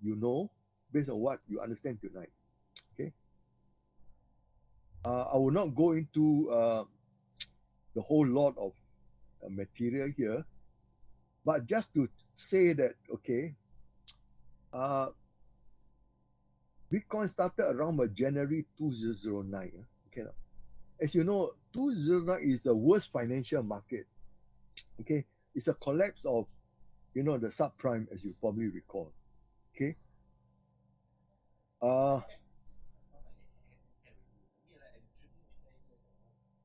you know, based on what you understand tonight. Okay. I will not go into the whole lot of material here, but just to say that, okay, Bitcoin started around January 2009. Okay. As you know, 2009 is the worst financial market. Okay. It's a collapse of, the subprime, as you probably recall. Okay.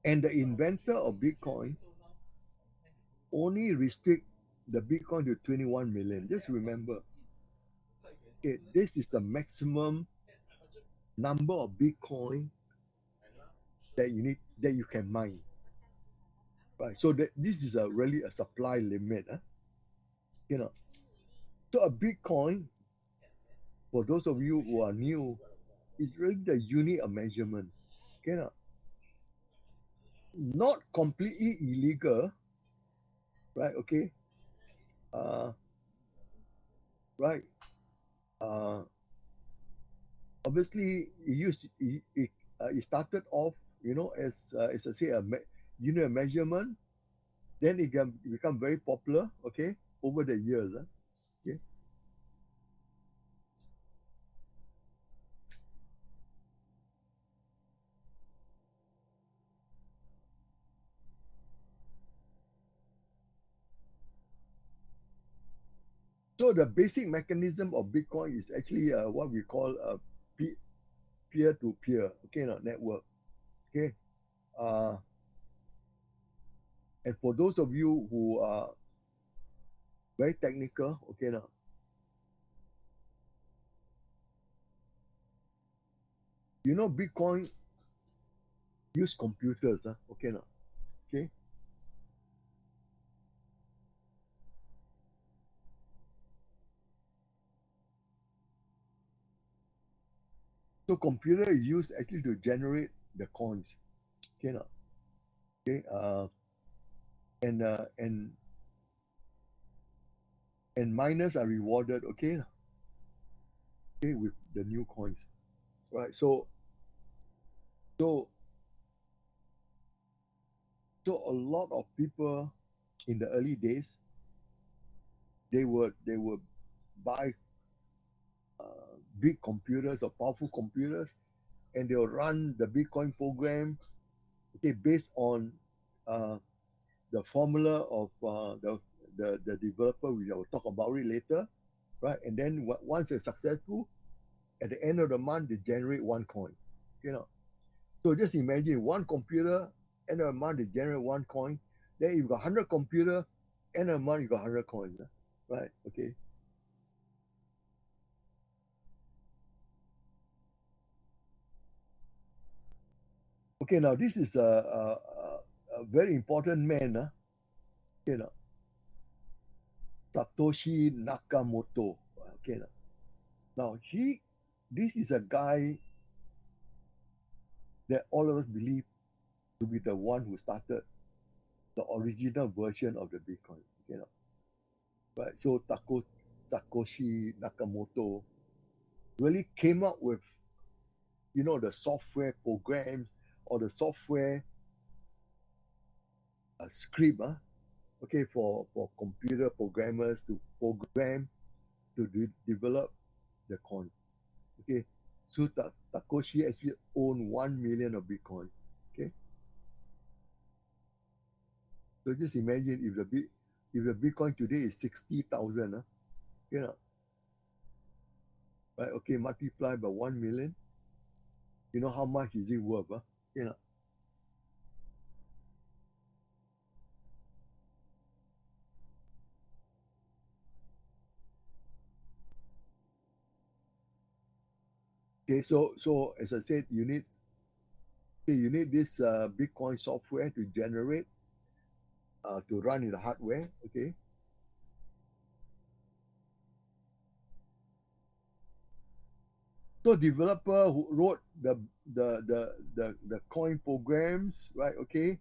And the inventor of Bitcoin only restrict the Bitcoin to 21 million. Just remember, okay, this is the maximum number of Bitcoin that you can mine. Right. So this is really a supply limit. So a Bitcoin, for those of you who are new, is really the unit of measurement. Not completely illegal, right? Okay. Right. Obviously, it started off, as I say, unit of measurement. Then it can become very popular. Okay, over the years. Okay. So the basic mechanism of Bitcoin is actually what we call a peer-to-peer, network. Okay. And for those of you who are very technical, okay, now Bitcoin use computers, okay, now, okay. So computer is used actually to generate the coins, okay, now, okay. And miners are rewarded, okay, with the new coins, right? So a lot of people in the early days, they would buy big computers or powerful computers, and they'll run the Bitcoin program, okay, based on the formula of the developer. We will talk about it later, right? And then once they're successful, at the end of the month, they generate one coin. So just imagine one computer, end of the month, they generate one coin. Then you've got 100 computer, end of the month, you got 100 coins, right? Okay. Okay, now this is a very important man, Satoshi Nakamoto. Okay, now this is a guy that all of us believe to be the one who started the original version of the Bitcoin. Right? So Takeshi Nakamoto really came up with, the software programs or the software script, okay, for computer programmers to program to develop the coin. Okay, so Takeshi actually owned 1 million of Bitcoin. Okay, so just imagine if the Bitcoin today is 60,000, right? Okay, multiply by 1 million. You know how much is it worth? You know. Okay, so as I said, you need this Bitcoin software to generate to run in the hardware. Okay. So developer who wrote the coin programs, right? Okay,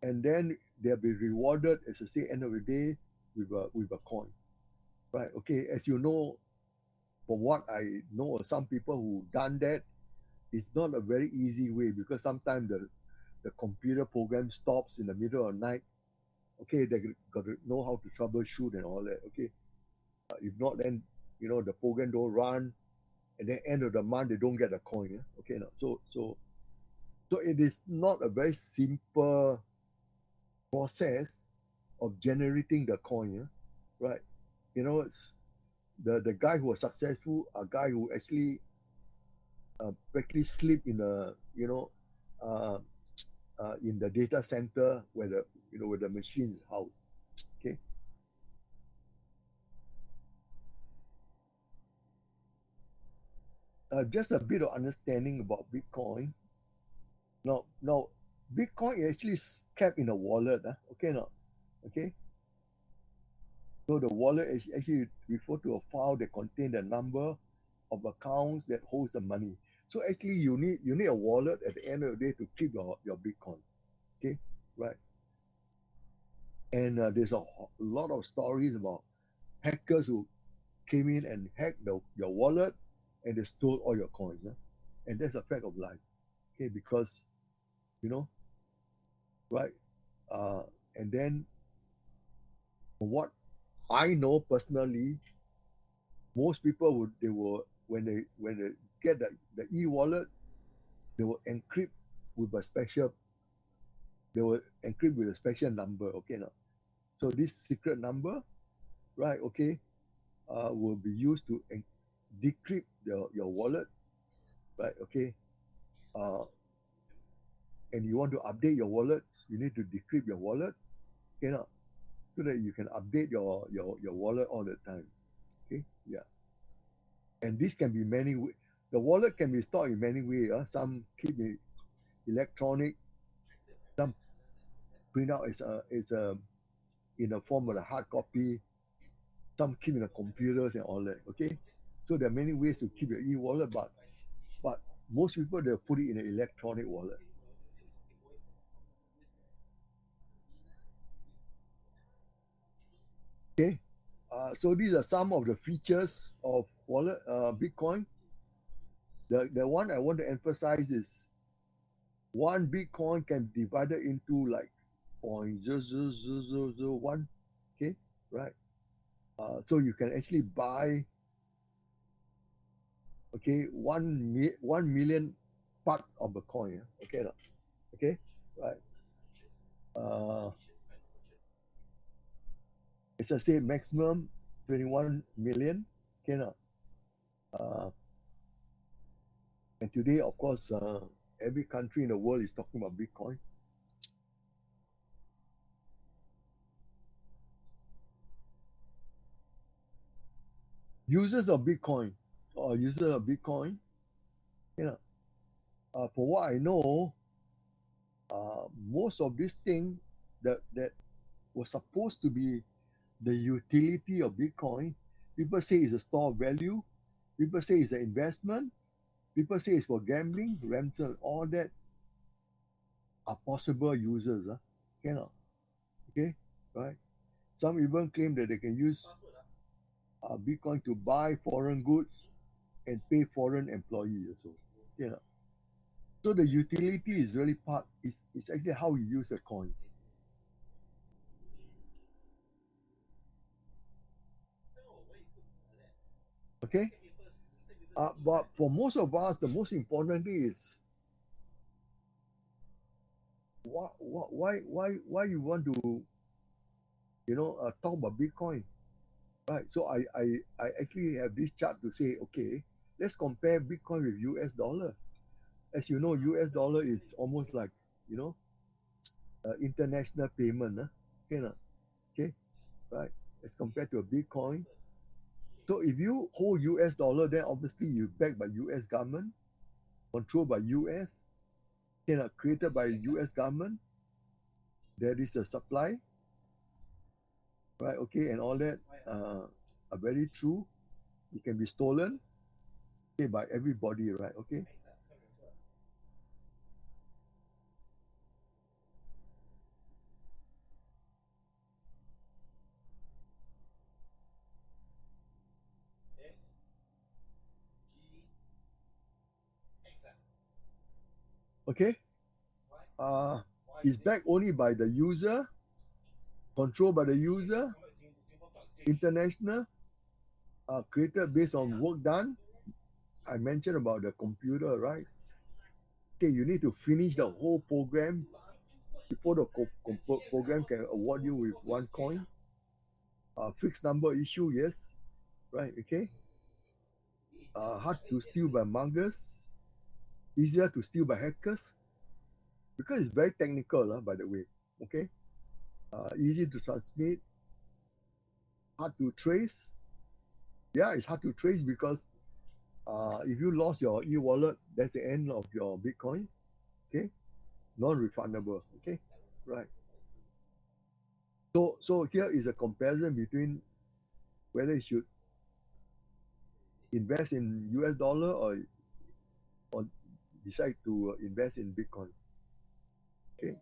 and then they'll be rewarded, as I say, end of the day with a coin, right? Okay, as you know, from what I know of some people who done that, it's not a very easy way because sometimes the computer program stops in the middle of the night. Okay, they got to know how to troubleshoot and all that. Okay, if not, then the program don't run, and then end of the month they don't get a coin. Yeah? Okay, no. So it is not a very simple process of generating the coin. Yeah? Right? It's the guy who was successful, a guy who actually practically sleep uh, in the data center where the machine is housed. Okay, just a bit of understanding about Bitcoin. Now, Bitcoin is actually kept in a wallet. Okay, now, okay. So the wallet is actually refer to a file that contains the number of accounts that holds the money. So actually, you need a wallet at the end of the day to keep your Bitcoin. Okay, right. And there's a lot of stories about hackers who came in and hacked your wallet and they stole all your coins. Huh? And that's a fact of life. Okay, because you know, right? Uh, and then from what I know personally, most people will when they get the e-wallet, they will encrypt with a special they will encrypt with a special number. Okay, now. So this secret number, right? Okay, will be used to decrypt your wallet, right? Okay, uh, and you want to update your wallet, you need to decrypt your wallet, okay, now, so that you can update your wallet all the time. Okay, yeah, and this can be many. The wallet can be stored in many ways. Some keep it electronic, some print out is a in a form of a hard copy, some keep in the computers and all that. Okay, so there are many ways to keep your e-wallet, but most people they put it in an electronic wallet. Okay, so these are some of the features of wallet Bitcoin. The one I want to emphasize is one Bitcoin can be divided into like 0.00001. Okay, right. So you can actually buy, okay, 1 million part of the coin. Okay, no? Okay, right. Uh, as I say, maximum 21 million. Okay, no? Uh, and today, of course, every country in the world is talking about Bitcoin. Users of Bitcoin or users of Bitcoin, you know, for what I know, most of this thing that was supposed to be the utility of Bitcoin, people say it's a store of value, people say it's an investment, people say it's for gambling, rental, all that are possible users. Cannot, okay, right? Some even claim that they can use Bitcoin to buy foreign goods and pay foreign employees also. You know, so the utility is really is actually how you use a coin. Okay, but for most of us, the most important thing is why you want to talk about Bitcoin, right? So I actually have this chart to say, okay, let's compare Bitcoin with US dollar. As you know, US dollar is almost like you know international payment. Okay, okay, right? As compared to a Bitcoin. So if you hold US dollar, then obviously you backed by US government, controlled by US, created by US government. There is a supply, right? Okay, and all that are very true. It can be stolen, okay, by everybody, right? Okay. Okay, is backed only by the user, controlled by the user, international, created based on work done. I mentioned about the computer, right? Okay, you need to finish the whole program before the program can award you with one coin. Fixed number issue, yes, right? Okay. Hard to steal by muggers, easier to steal by hackers, because it's very technical, by the way. Okay. Easy to transmit, hard to trace. Yeah, it's hard to trace because if you lost your e-wallet, that's the end of your Bitcoin. Okay, non-refundable. Okay, right. So here is a comparison between whether you should invest in US dollar or decide to invest in Bitcoin. Okay.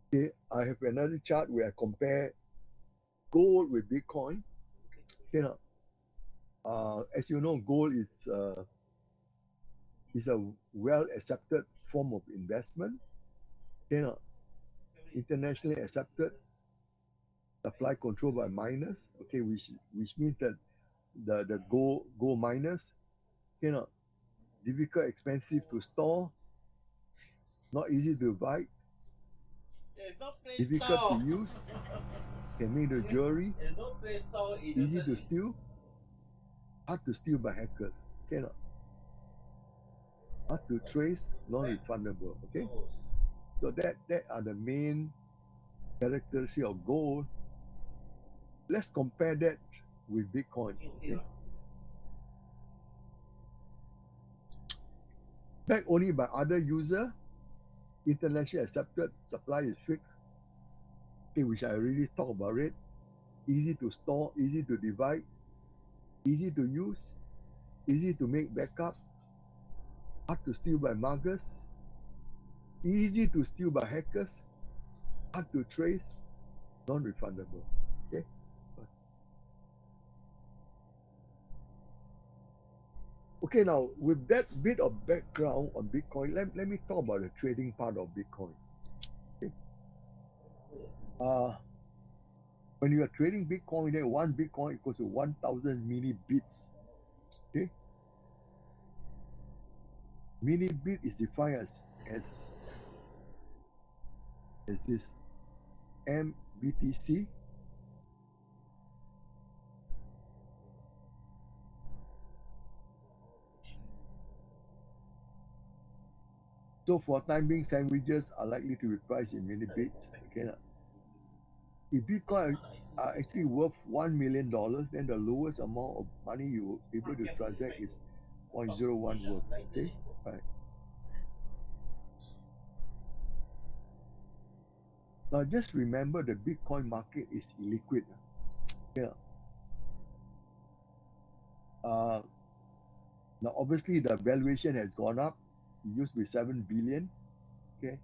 Okay, I have another chart where I compare gold with Bitcoin. Okay, now, as you know, gold is a well accepted form of investment. Okay, now, internationally accepted, supply control by miners. Okay, which means that the gold miners, you know, difficult, expensive to store, not easy to buy, difficult to use, can make the jewelry, easy to steal, hard to steal by hackers. Cannot. Hard to trace, non-refundable. Okay, so that are the main characteristics of gold. Let's compare that with Bitcoin. Okay, backed only by other user, internationally accepted, supply is fixed. Okay, which I already talked about it. Easy to store, easy to divide, easy to use, easy to make backup, hard to steal by muggers, easy to steal by hackers, hard to trace, non-refundable. Okay. Okay, now with that bit of background on Bitcoin, let me talk about the trading part of Bitcoin. Okay. When you are trading Bitcoin, then one Bitcoin equals to 1,000 mini bits. Okay. Mini bit is defined as this MBTC. So for time being, sandwiches are likely to be priced in mini bits. Okay. If Bitcoin are actually worth $1 million, then the lowest amount of money you will be able to transact is 0.01 worth. Okay, right. Now just remember the Bitcoin market is illiquid. Yeah. Now obviously the valuation has gone up. It used to be 7 billion. Okay.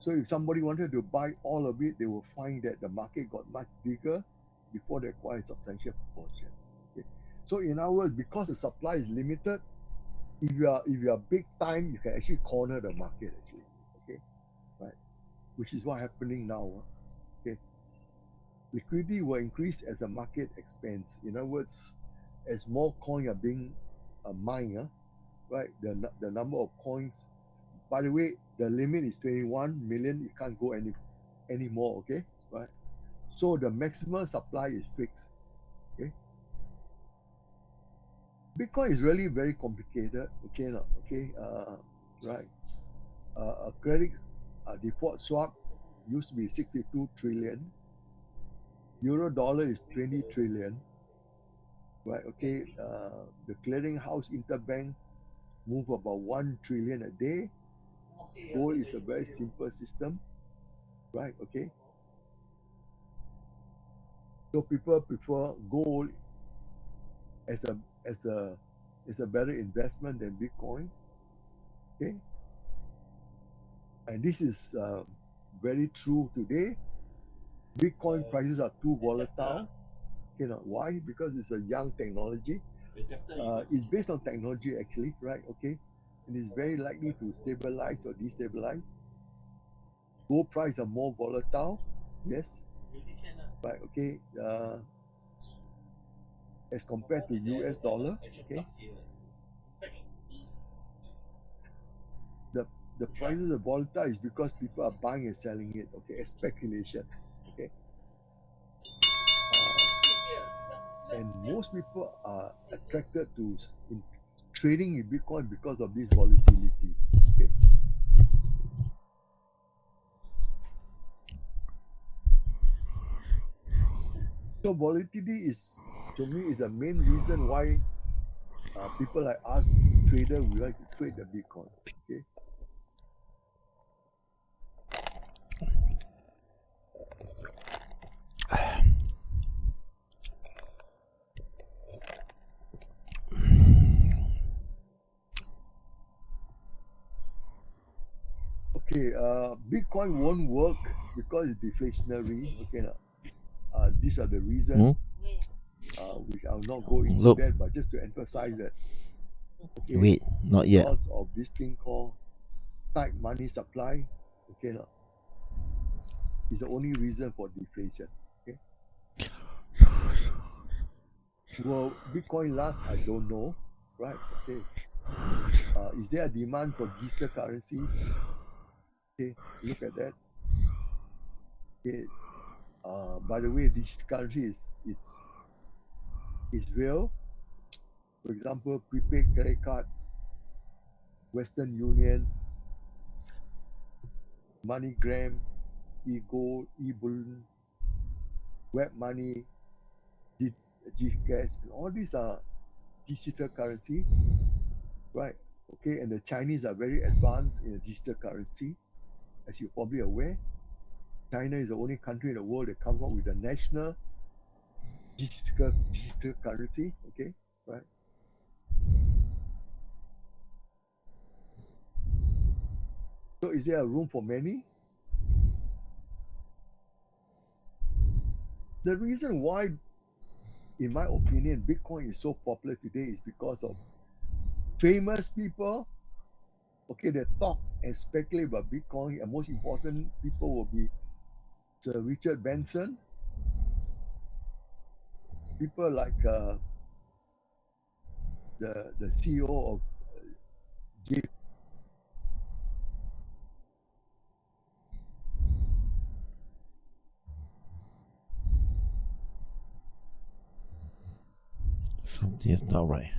So if somebody wanted to buy all of it, they will find that the market got much bigger before they acquire a substantial proportion. Okay. So in other words, because the supply is limited, if you are big time, you can actually corner the market actually. Okay, right? Which is what's happening now. Okay, liquidity will increase as the market expands. In other words, as more coins are being mined, right? The number of coins. By the way, the limit is 21 million. You can't go any more. Okay, right? So the maximum supply is fixed. Okay. Bitcoin is really very complicated. Okay, no? Okay, right. A credit default swap used to be 62 trillion. Euro dollar is 20 trillion. Right, okay. The clearinghouse interbank move about 1 trillion a day. Gold is a very simple system. Right, okay. So people prefer gold as a better investment than Bitcoin. Okay. And this is very true today. Bitcoin prices are too volatile. You know why? Because it's a young technology. It's based on technology actually, right? Okay. and is very likely to stabilize or destabilize. Gold price are more volatile, yes, right? Okay, as compared to US dollar, okay. The prices are volatile is because people are buying and selling it, okay, as speculation, okay. And most people are attracted to in trading in Bitcoin because of this volatility, okay. So volatility is, to me, is the main reason why people like us trader, we like to trade the Bitcoin, okay. Okay, Bitcoin won't work because it's deflationary. Okay, these are the reasons, which I'll not go into Look. that, but just to emphasize that, okay, Wait, not yet. because of this thing called tight money supply, okay, is the only reason for deflation. Okay, will Bitcoin last? I don't know, right? Okay, is there a demand for digital currency? Okay, look at that. Okay, by the way, digital currency is real. For example, prepaid credit card, Western Union, MoneyGram, eGold, eBullion, Web Money, Gcash, and all these are digital currency, right? Okay, and the Chinese are very advanced in the digital currency, as you're probably aware. China is the only country in the world that comes up with a national digital currency. Okay, right? So is there a room for many? The reason why, in my opinion, Bitcoin is so popular today is because of famous people, okay, that talk and speculate about Bitcoin, and most important people will be Sir Richard Benson, people like the CEO of J. Something is not right.